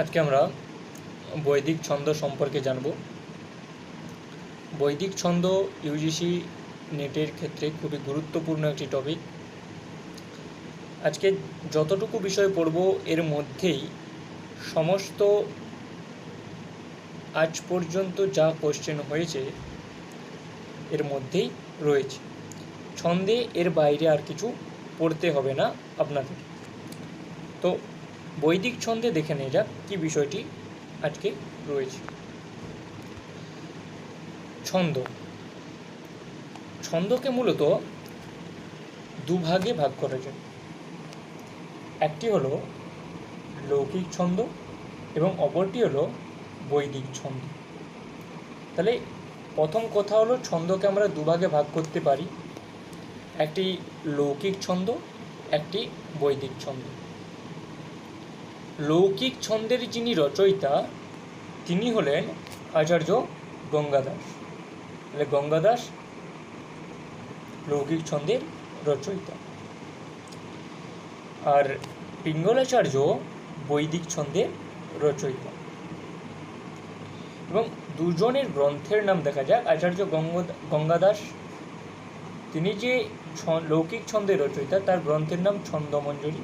আজকে আমরা বৈদিক ছন্দ সম্পর্কে জানব। বৈদিক ছন্দ ইউজিসি নেটের ক্ষেত্রে খুবই গুরুত্বপূর্ণ একটি টপিক। আজকে যতটুকু বিষয় পড়ব এর মধ্যেই সমস্ত আজ পর্যন্ত যা কোশ্চেন হয়েছে এর মধ্যেই রয়েছে। ছন্দে এর বাইরে আর কিছু পড়তে হবে না আপনাদের। তো বৈদিক ছন্দে দেখে নেওয়া যাক কী বিষয়টি আজকে রয়েছে। ছন্দ, ছন্দকে মূলত দুভাগে ভাগ করা যায়। একটি হলো লৌকিক ছন্দ এবং অপরটি হলো বৈদিক ছন্দ। তাহলে প্রথম কথা হলো ছন্দকে আমরা দুভাগে ভাগ করতে পারি, একটি লৌকিক ছন্দ, একটি বৈদিক ছন্দ। লৌকিক ছন্দের যিনি রচয়িতা তিনি হলেন আচার্য গঙ্গাদাস। তাহলে গঙ্গাদাস লৌকিক ছন্দের রচয়িতা, আর পিঙ্গলাচার্য বৈদিক ছন্দের রচয়িতা। এবং দুজনের গ্রন্থের নাম দেখা যাক। আচার্য গঙ্গাদাস তিনি যে লৌকিক ছন্দের রচয়িতা তার গ্রন্থের নাম ছন্দমঞ্জরি,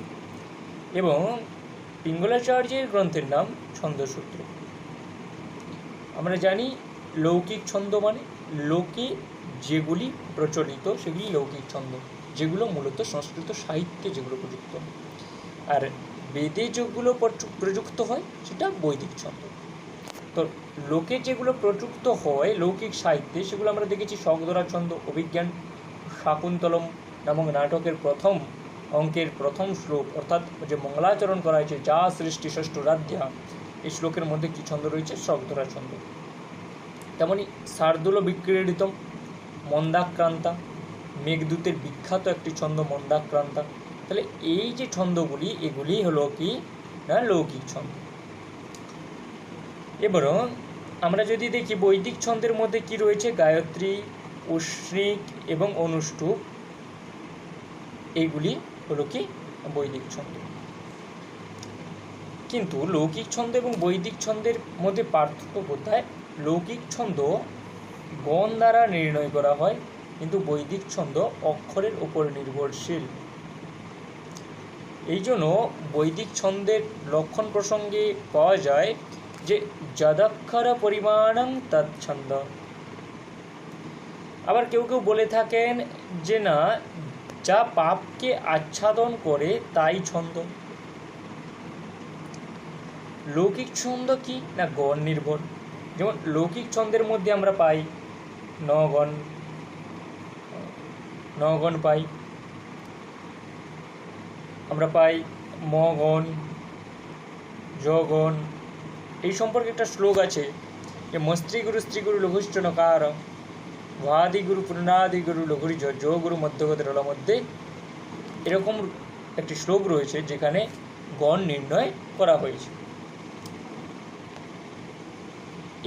এবং পিঙ্গলাচার্যের গ্রন্থের নাম ছন্দসূত্র। আমরা জানি লৌকিক ছন্দ মানে লোকে যেগুলি প্রচলিত সেগুলি লৌকিক ছন্দ, যেগুলো মূলত সংস্কৃত সাহিত্যে যেগুলো প্রযুক্ত, আর বেদে যেগুলো প্রযুক্ত হয় সেটা বৈদিক ছন্দ। তো লোকে যেগুলো প্রযুক্ত হয় লৌকিক সাহিত্যে সেগুলো আমরা দেখেছি শগধরা ছন্দ, অভিজ্ঞান শাকুন্তলম নামক নাটকের প্রথম অঙ্কের প্রথম শ্লোক, অর্থাৎ যে মঙ্গলাচরণ করা হয়েছে যা সৃষ্টি ষষ্ঠ রাধ্যা, এই শ্লোকের মধ্যে কী ছন্দ রয়েছে? শগধরা ছন্দ। তেমনি শার্দুল বিক্রীড়িতম, মন্দাক্রান্তা, মেঘদূতের বিখ্যাত একটি ছন্দ মন্দাক্রান্তা। তাহলে এই যে ছন্দগুলি এগুলি হলো কি না লৌকিক ছন্দ। এবার আমরা যদি দেখি বৈদিক ছন্দের মধ্যে কি রয়েছে, গায়ত্রী, উষ্ণিক এবং অনুষ্টুপ, এইগুলি হলো কি বৈদিক ছন্দ। কিন্তু লৌকিক ছন্দ এবং বৈদিক ছন্দের মধ্যে পার্থক্য কোথায়? লৌকিক ছন্দ গণ দ্বারা নির্ণয় করা হয়, কিন্তু বৈদিক ছন্দ অক্ষরের উপর নির্ভরশীল। এই জন্য বৈদিক ছন্দের লক্ষণ প্রসঙ্গে পাওয়া যায় যে যদক্ষর পরিমাণং তৎছন্দ। আবার কেউ কেউ বলে থাকেন যে না, যা পাপকে আচ্ছাদন করে তাই ছন্দ। লৌকিক ছন্দ কি না গণ নির্ভর। যেমন লৌকিক ছন্দের মধ্যে আমরা পাই নগণ পাই, আমরা পাই মগণ, জগণ। এই সম্পর্কে একটা শ্লোক আছে যে মস্ত্রীগুরু স্ত্রীগুরু লঘুশ্চ নকার ভাদিগুরু পূর্ণাদিগুরু লঘুরি যোগুরু মধ্যগত রল মধ্যে, এরকম একটি শ্লোক রয়েছে যেখানে গণ নির্ণয় করা হয়েছে।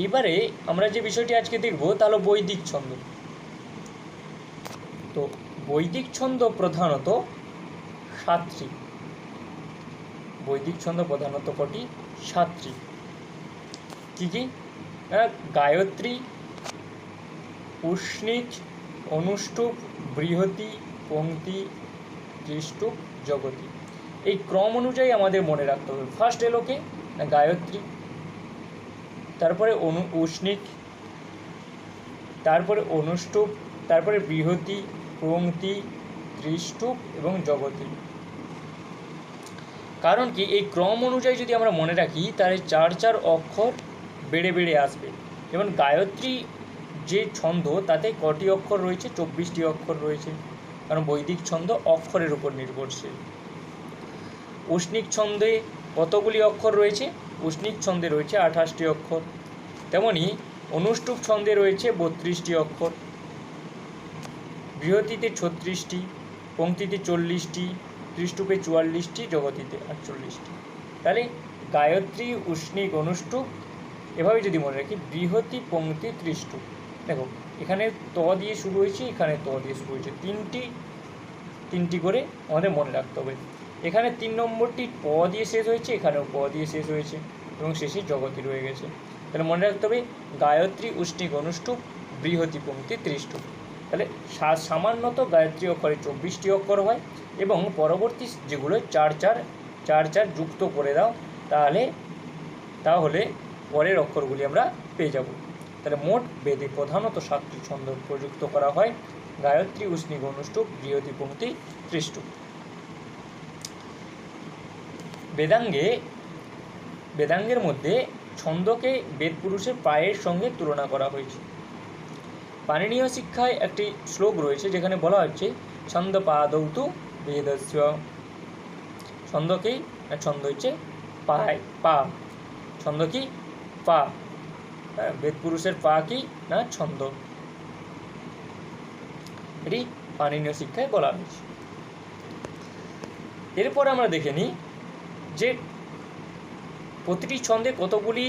এবারে আমরা যে বিষয়টি আজকে দেখব তা হলো বৈদিক ছন্দ। তো বৈদিক ছন্দ প্রধানত সাতটি। বৈদিক ছন্দ প্রধানত কটি? সাতটি। কি কি? গায়ত্রী, উষ্ণিক, অনুষ্টুপ, বৃহতি, পংক্তি, ত্রিষ্টুপ, জগতি। এই ক্রম অনুযায়ী আমাদের মনে রাখতে হবে। ফার্স্ট এলো কে না গায়ত্রী, তারপরে উষ্ণিক, তারপরে অনুষ্টুপ, তারপরে বৃহতি, পংক্তি, ত্রিষ্টুপ এবং জগতি। কারণ কি এই ক্রম অনুযায়ী যদি আমরা মনে রাখি তাহলে চার চার অক্ষর বেড়ে বেড়ে আসবে। যেমন গায়ত্রী যে ছন্দ তাতে কটি অক্ষর রয়েছে? 24টি অক্ষর রয়েছে, কারণ বৈদিক ছন্দ অক্ষরের উপর নির্ভরশীল। উষ্ণিক ছন্দে কতগুলি অক্ষর রয়েছে? উষ্ণিক ছন্দে রয়েছে 28টি অক্ষর। তেমনি অনুষ্টুপ ছন্দে রয়েছে 32টি অক্ষর, বৃহতিতে 36টি, পংক্তিতে 40টি, ত্রিষ্টুপে 44টি, জগতিতে 48টি। তাহলে গায়ত্রী, উষ্ণিক, অনুষ্টুপ এভাবে যদি মনে রাখি, বৃহতি, পংক্তি, ত্রিষ্টুপ। দেখো এখানে ত দিয়ে শুরু হয়েছে, এখানে ত দিয়ে শুরু হয়েছে, তিনটি করে আমাদের মনে রাখতে হবে। এখানে 3 নম্বরটি প দিয়ে শেষ হয়েছে, এখানেও প দিয়ে শেষ হয়েছে। এবং শেষে জগতি রয়ে গেছে। তাহলে মনে রাখতে হবে গায়ত্রী, উষ্ণিক, অনুষ্টুপ, বৃহতি পংক্তি, ত্রিষ্টুপ। তাহলে সামান্যত গায়ত্রী অক্ষরে 24টি অক্ষর হয় এবং পরবর্তী যেগুলো 4 যুক্ত করে দাও, তাহলে পরের অক্ষরগুলি আমরা পেয়ে যাব। তাহলে মোট বেদে প্রধানত 7টি ছন্দ প্রযুক্ত করা হয়: গায়ত্রী, উষ্ণিক, অনুষ্টুপ, বৃহতি পংক্তি, ত্রিষ্টুপ। বেদাঙ্গের মধ্যে ছন্দকে বেদপুরুষের পায়ের সঙ্গে তুলনা করা হয়েছে। পাণিনীয় শিক্ষায় একটি শ্লোক রয়েছে যেখানে বলা হচ্ছে ছন্দ পাদৌ তু বেদস্য। ছন্দ হচ্ছে পায়, পা। ছন্দ কি? পা। বেদপুরুষের পা কি না ছন্দ। এটি পাণিনীয় শিক্ষায় বলা হয়েছে। এরপর আমরা দেখে নিই যে প্রতিটি ছন্দে কতগুলি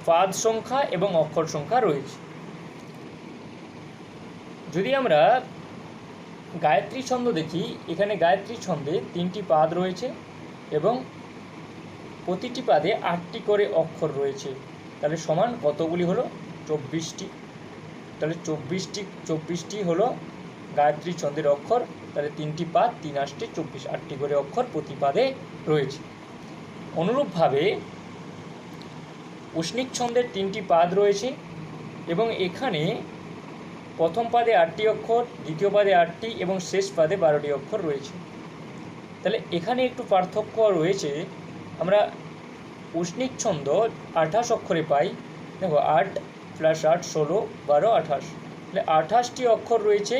পাদ সংখ্যা এবং অক্ষর সংখ্যা রয়েছে। যদি আমরা গায়ত্রী ছন্দ দেখি, এখানে গায়ত্রী ছন্দে 3টি পাদ রয়েছে এবং প্রতিটি পাদে 8টি করে অক্ষর রয়েছে। তাহলে সমান কতগুলি হলো? 24টি। তাহলে 24টি হলো গায়ত্রী ছন্দের অক্ষর। তাহলে 3টি পাদ, 3 8 24, 8টি করে অক্ষর প্রতি পাদে রয়েছে। অনুরূপভাবে উষ্ণিক ছন্দের 3টি পাদ রয়েছে এবং এখানে প্রথম পাদে 8টি অক্ষর, দ্বিতীয় পাদে 8টি এবং শেষ পাদে 12টি অক্ষর রয়েছে। তাহলে এখানে একটু পার্থক্য রয়েছে। আমরা উষ্ণিক ছন্দ 28 অক্ষরে পাই। দেখো 8 + 8 16, 12, 28। তাহলে 28টি অক্ষর রয়েছে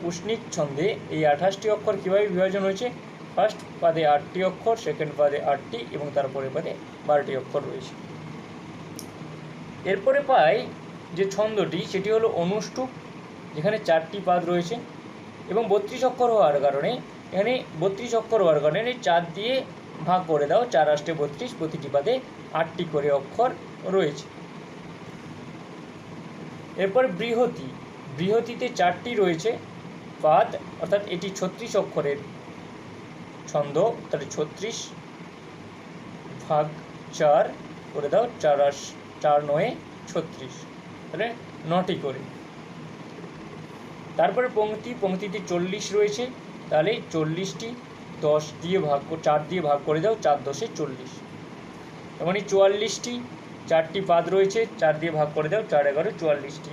উষ্ণিক ছন্দে। এই 28টি অক্ষর কীভাবে বিভাজন হয়েছে? ফার্স্ট পাদে 8টি অক্ষর, সেকেন্ড পাদে 8টি এবং তারপরে পাদে 12টি অক্ষর রয়েছে। এরপরে পাই যে ছন্দটি, সেটি হলো অনুষ্টুপ, যেখানে 4টি পাদ রয়েছে এবং 32 অক্ষর হওয়ার কারণে এখানে 4 দিয়ে ভাগ করে দাও, 4 8 32, প্রতিটি পাদে 8টি করে অক্ষর রয়েছে। এরপর বৃহতিতে 4টি রয়েছে পাদ, অর্থাৎ এটি 36 অক্ষরের ছন্দ। তাহলে 36 ভাগ 4 করে দাও, 4 9 36, তাহলে 9টি করে। তারপরে পংক্তিতে 40 রয়েছে, তাহলে 40টি 4 দিয়ে ভাগ করে দাও, 4 10 40। এমনই 44টি 4টি পাদ রয়েছে, 4 দিয়ে ভাগ করে দাও, 4 11 44টি।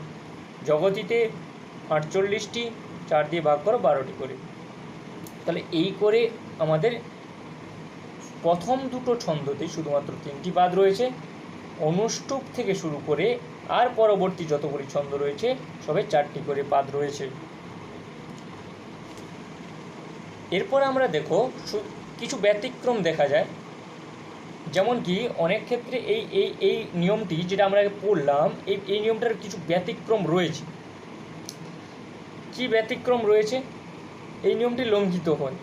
জগতিতে 48টি, 4 দিয়ে ভাগ করো, 12টি করে। তাহলে এই করে আমাদের প্রথম দুটো ছন্দতে শুধুমাত্র 3টি পাদ রয়েছে। অনুষ্টুপ থেকে শুরু করে আর পরবর্তী যতগুলি ছন্দ রয়েছে সবে 4টি করে পাদ রয়েছে। এরপর আমরা দেখো কিছু ব্যতিক্রম দেখা যায়। যেমন কি অনেক ক্ষেত্রে এই নিয়মটি যেটা আমরা পড়লাম, এই নিয়মটার কিছু ব্যতিক্রম রয়েছে। কি ব্যতিক্রম রয়েছে? এই নিয়মটি লঙ্ঘিত হয়।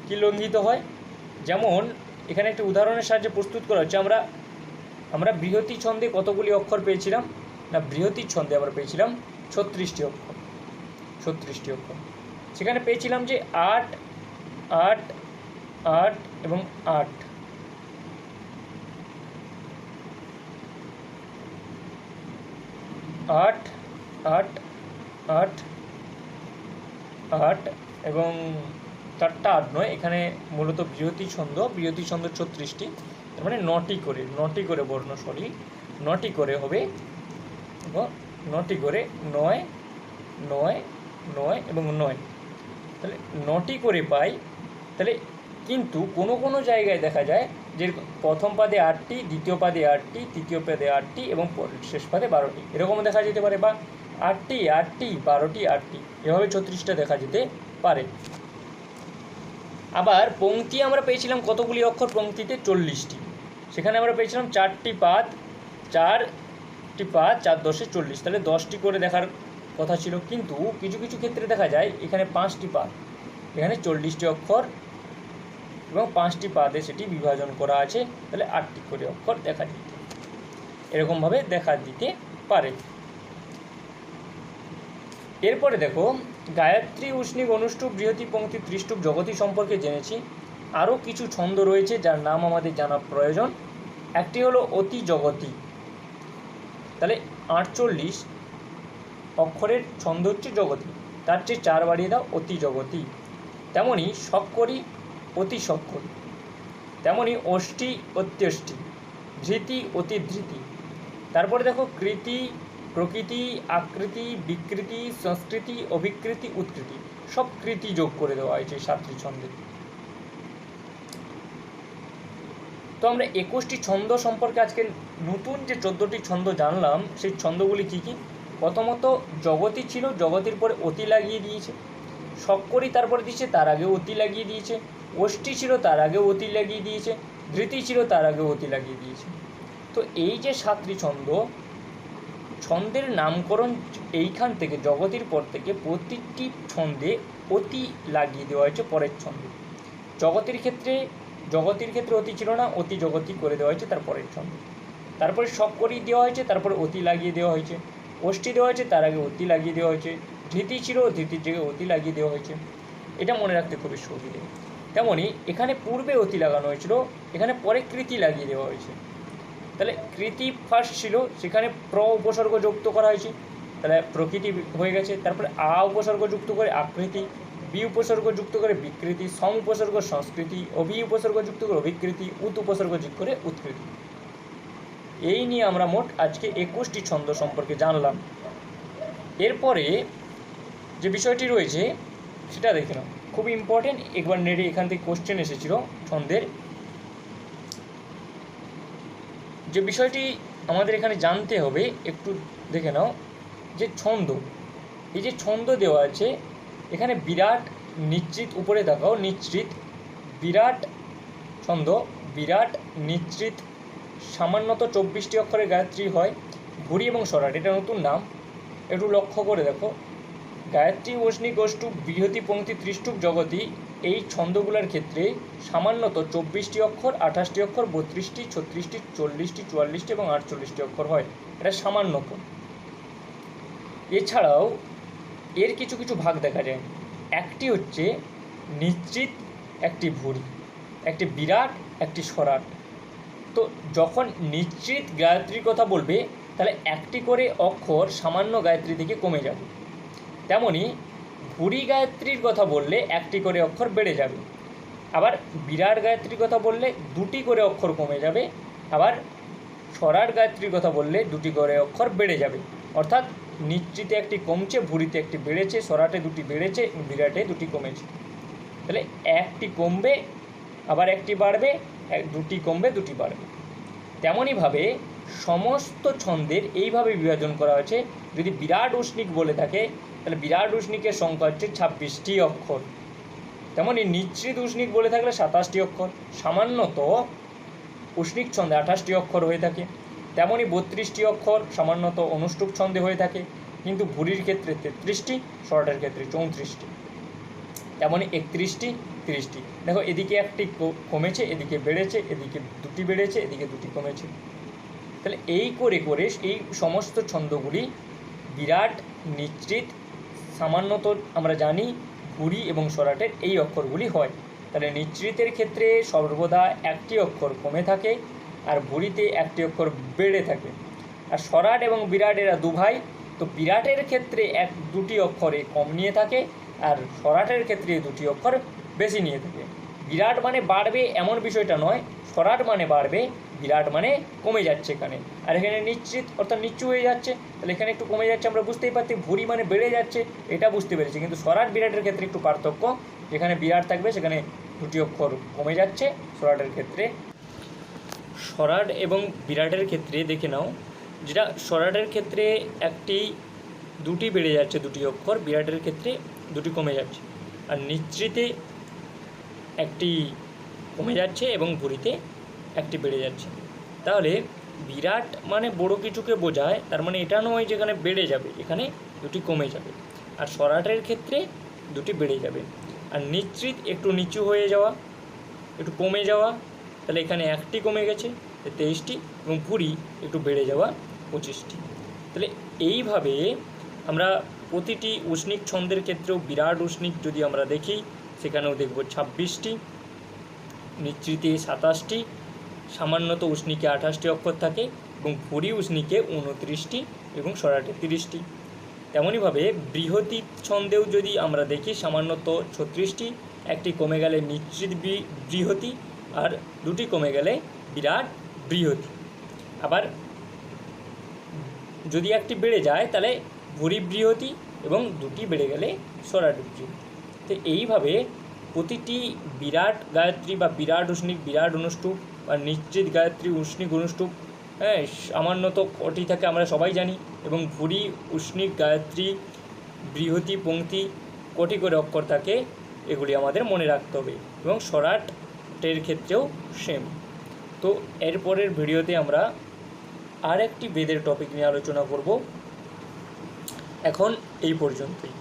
কি লঙ্ঘিত হয়? যেমন এখানে একটি উদাহরণের সাহায্যে প্রস্তুত করা হচ্ছে। আমরা বৃহতি ছন্দে কতগুলি অক্ষর পেয়েছিলাম না? বৃহতি ছন্দে আমরা পেয়েছিলাম 36টি অক্ষর। সেখানে পেয়েছিলাম যে 8 8 8 এবং 8। এবং 4টা 8 নয়, এখানে মূলত বৃহতি ছন্দ 36টি, তার মানে 9টি করে বর্ণশলী, 9টি করে হবে, 9টি করে 9 9 9 এবং 9, তাহলে 9টি করে পাই। তাহলে কিন্তু কোনো জায়গায় দেখা যায় যে প্রথম পাদে 8টি, দ্বিতীয় পাদে 8টি, তৃতীয় পাদে 8টি এবং শেষ পাদে 12টি, এরকম দেখা যেতে পারে। বা 8টি 12টি 8টি, এভাবে 36টা দেখা যেতে পারে। আবার পংক্তি আমরা পেয়েছিলাম কতগুলি অক্ষর? পংক্তিতে 40টি। সেখানে আমরা পেয়েছিলাম 4টি পাদ, 4 10 40, তাহলে 10টি করে দেখার কথা ছিল। কিন্তু কিছু ক্ষেত্রে দেখা যায় এখানে 5টি পাদ, এখানে 40টি অক্ষর এবং 5টি পাদে সেটি বিভাজন করা আছে, তাহলে 8টি করে অক্ষর এরকমভাবে দেখা দিতে পারে। এরপরে দেখো গায়ত্রী, উষ্ণিক, অনুষ্টুপ, বৃহতি, পংক্তি, ত্রিষ্টুপ, জগতি সম্পর্কে জেনেছি। আরও কিছু ছন্দ রয়েছে যার নাম আমাদের জানা প্রয়োজন। একটি হলো অতি জগতি, তাহলে 48 অক্ষরের ছন্দ হচ্ছে জগতি, তার চেয়ে 4 বাড়িয়ে দাও অতি জগতি। তেমনি শক্করি অতি শক্করি, তেমনি অষ্টি অত্যষ্টি, ধৃতি অতি ধৃতি। তারপরে দেখো কৃতি, প্রকৃতি, আকৃতি, বিকৃতি, সংস্কৃতি, অভিকৃতি, উৎকৃতি, সব কৃতি যোগ করে দেওয়া হয়েছে 7টি ছন্দে। তো আমরা 21টি ছন্দ সম্পর্কে আজকে নতুন যে 14টি ছন্দ জানলাম, সেই ছন্দগুলি কী কী? প্রথমত জগতি ছিল, জগতির পরে অতি লাগিয়ে দিয়েছে। শক্করি তারপরে দিয়েছে, তার আগে অতি লাগিয়ে দিয়েছে। অষ্টি ছিল, তার আগে অতি লাগিয়ে দিয়েছে। ধৃতি ছিল, তার আগে অতি লাগিয়ে দিয়েছে। তো এই যে 7টি ছন্দ, ছন্দের নামকরণ এইখান থেকে জগতির পর থেকে প্রতিটি ছন্দে অতি লাগিয়ে দেওয়া হয়েছে পরের ছন্দে। জগতির ক্ষেত্রে অতি ছিল না, অতি জগতি করে দেওয়া হয়েছে তার পরের ছন্দে। তারপরে শক্করি দেওয়া হয়েছে, তারপরে অতি লাগিয়ে দেওয়া হয়েছে। অষ্টি দেওয়া হয়েছে, তার আগে অতি লাগিয়ে দেওয়া হয়েছে। ধৃতি ছিল, ধৃতির জায়গায় অতি লাগিয়ে দেওয়া হয়েছে। এটা মনে রাখতে খুবই সুবিধে। তেমনই এখানে পূর্বে অতি লাগানো হয়েছিল, এখানে পরে কৃতি লাগিয়ে দেওয়া হয়েছে। তাহলে কৃতি ফার্স্ট ছিল, সেখানে প্র উপসর্গ যুক্ত করা হয়েছে, তাহলে প্রকৃতি হয়ে গেছে। তারপরে আ উপসর্গ যুক্ত করে আকৃতি, বি উপসর্গ যুক্ত করে বিকৃতি, সম উপসর্গ সংস্কৃতি, অভি উপসর্গ যুক্ত করে অভিকৃতি, উত উপসর্গ যুক্ত করে উৎকৃতি। এই নিয়ে আমরা মোট আজকে 21টি ছন্দ সম্পর্কে জানলাম। এরপরে যে বিষয়টি রয়েছে সেটা দেখে নাও, খুব ইম্পর্টেন্ট। একবার নেটে এখান থেকে কোশ্চেন এসেছিল ছন্দের। যে বিষয়টি আমাদের এখানে জানতে হবে একটু দেখে নাও, যে ছন্দ, এই যে ছন্দ দেওয়া আছে এখানে বিরাট, নিশ্চিত, উপরে দেখাও নিশ্চিত, বিরাট ছন্দ, বিরাট, নিশ্চিত, সামান্যত 24টি অক্ষরের গায়ত্রী হয়। ভুরি এবং স্বরাট, এটা নতুন নাম, একটু লক্ষ্য করে দেখো। গায়ত্রী, অশ্নি, গোষ্ঠুপ, বৃহতি, পংক্তি, ত্রিষ্টুপ, জগতি, এই ছন্দগুলোর ক্ষেত্রে সামান্যত 24টি অক্ষর, 28টি অক্ষর, 32টি, 36টি, 40টি, 44টি এবং 48টি অক্ষর হয়। এটা সামান্যত। এছাড়াও এর কিছু কিছু ভাগ দেখা যায়। একটি হচ্ছে নিশ্চিত, একটি ভুরি, একটি বিরাট, একটি স্বরাট। তো যখন নিশ্চিত গায়ত্রীর কথা বলবে তাহলে একটি করে অক্ষর সামান্য গায়ত্রী থেকে কমে যাবে। তেমনি ভুরি গায়ত্রীর কথা বললে একটি করে অক্ষর বেড়ে যাবে। আবার বিরাট গায়ত্রীর কথা বললে 2টি করে অক্ষর কমে যাবে। আবার স্বরাট গায়ত্রীর কথা বললে 2টি করে অক্ষর বেড়ে যাবে। অর্থাৎ নিশ্চিতে একটি কমছে, ভুরিতে একটি বেড়েছে, স্বরাটে 2টি বেড়েছে, বিরাটে 2টি কমেছে। তাহলে একটি কমবে, আবার একটি বাড়বে, 2টি কমবে, 2টি বাড়বে। তেমনইভাবে সমস্ত ছন্দের এইভাবে বিভাজন করা হয়েছে। যদি বিরাট উষ্ণিক বলে থাকে তাহলে বিরাট উষ্ণিকের সংখ্যা হচ্ছে 26টি অক্ষর। তেমনই নিশ্চিত উষ্ণিক বলে থাকলে 27টি অক্ষর। সামান্যত উষ্ণিক ছন্দে 28টি অক্ষর হয়ে থাকে। তেমনই 32টি অক্ষর সামান্যত অনুষ্টুপ ছন্দে হয়ে থাকে, কিন্তু ভুরির ক্ষেত্রে 33টি, স্বরাটের ক্ষেত্রে 34টি। তেমনই 31টি, 30টি। দেখো এদিকে একটি কমেছে, এদিকে বেড়েছে, এদিকে 2টি বেড়েছে, এদিকে 2টি কমেছে। তাহলে এই করে করে এই সমস্ত ছন্দগুলি বিরাট, নিশ্চিত, সামান্যত আমরা জানি ভুরি এবং স্বরাটের এই অক্ষরগুলি হয়। তাহলে নিশ্চিতের ক্ষেত্রে সর্বদা একটি অক্ষর কমে থাকে, আর ভুরিতে একটি অক্ষর বেড়ে থাকে। আর স্বরাট এবং বিরাট এরা 2 ভাই, তো বিরাটের ক্ষেত্রে 2টি অক্ষরে কম নিয়ে থাকে, আর স্বরাটের ক্ষেত্রে 2টি অক্ষর বেশি নিয়ে থাকে। বিরাট মানে বাড়বে এমন বিষয়টা নয়, স্বরাট মানে বাড়বে, বিরাট মানে কমে যাচ্ছে এখানে। আর এখানে নিশ্চিত অর্থাৎ নিচু হয়ে যাচ্ছে, তাহলে এখানে একটু কমে যাচ্ছে, আমরা বুঝতেই পারছি। ভুরি মানে বেড়ে যাচ্ছে, এটা বুঝতে পেরেছি। কিন্তু স্বরাট বিরাটের ক্ষেত্রে একটু পার্থক্য, যেখানে বিরাট থাকবে সেখানে 2টি অক্ষর কমে যাচ্ছে, স্বরাটের ক্ষেত্রে। স্বরাট এবং বিরাটের ক্ষেত্রে দেখে নাও, যেটা স্বরাটের ক্ষেত্রে 2টি বেড়ে যাচ্ছে 2টি অক্ষর, বিরাটের ক্ষেত্রে 2টি কমে যাচ্ছে। আর নিশ্চিতে একটি কমে যাচ্ছে এবং ভুরিতে একটি বেড়ে যাচ্ছে। তাহলে বিরাট মানে বড় কিছুকে বোঝায়, তার মানে এটা নয় যেখানে বেড়ে যাবে, এখানে 2টি কমে যাবে। আর স্বরাটের ক্ষেত্রে 2টি বেড়ে যাবে। আর নিশ্চিত একটু নিচু হয়ে যাওয়া, একটু কমে যাওয়া, তাহলে এখানে একটি কমে গেছে 23টি, এবং ভুরি একটু বেড়ে যাওয়া 25টি। তাহলে এইভাবে আমরা প্রতিটি উষ্ণিক ছন্দের ক্ষেত্রেও বিরাট উষ্ণিক যদি আমরা দেখি সেখানেও দেখব 26টি, নিঃসৃতে 27টি, সামান্যত উষ্ণিকে 28টি অক্ষর থাকে এবং ভুরি উষ্ণিকে 29টি এবং স্বরাটে 30টি। তেমনইভাবে বৃহতি ছন্দেও যদি আমরা দেখি সামান্যত 36টি, একটি কমে গেলে নিঃসৃত বৃহতি আর দুটি কমে গেলে বিরাট বৃহতি। আবার যদি একটি বেড়ে যায় তাহলে ভুরি বৃহতি এবং দুটি বেড়ে গেলে স্বরাট বৃহতি। তো এইভাবে প্রতিটি বিরাট গায়ত্রী বা বিরাট উষ্ণিক, বিরাট অনুষ্টুপ বা নিশ্চিত গায়ত্রী, উষ্ণিক অনুষ্টুপ, হ্যাঁ, সামান্যত কটি থাকে আমরা সবাই জানি, এবং ভুরি উষ্ণিক গায়ত্রী বৃহতি পংক্তি কটি করে অক্ষর থাকে এগুলি আমাদের মনে রাখতে হবে, এবং স্বরাটের ক্ষেত্রেও সেম। তো এরপরের ভিডিওতে আমরা আর একটি বেদের টপিক নিয়ে আলোচনা করব। এখন এই পর্যন্তই।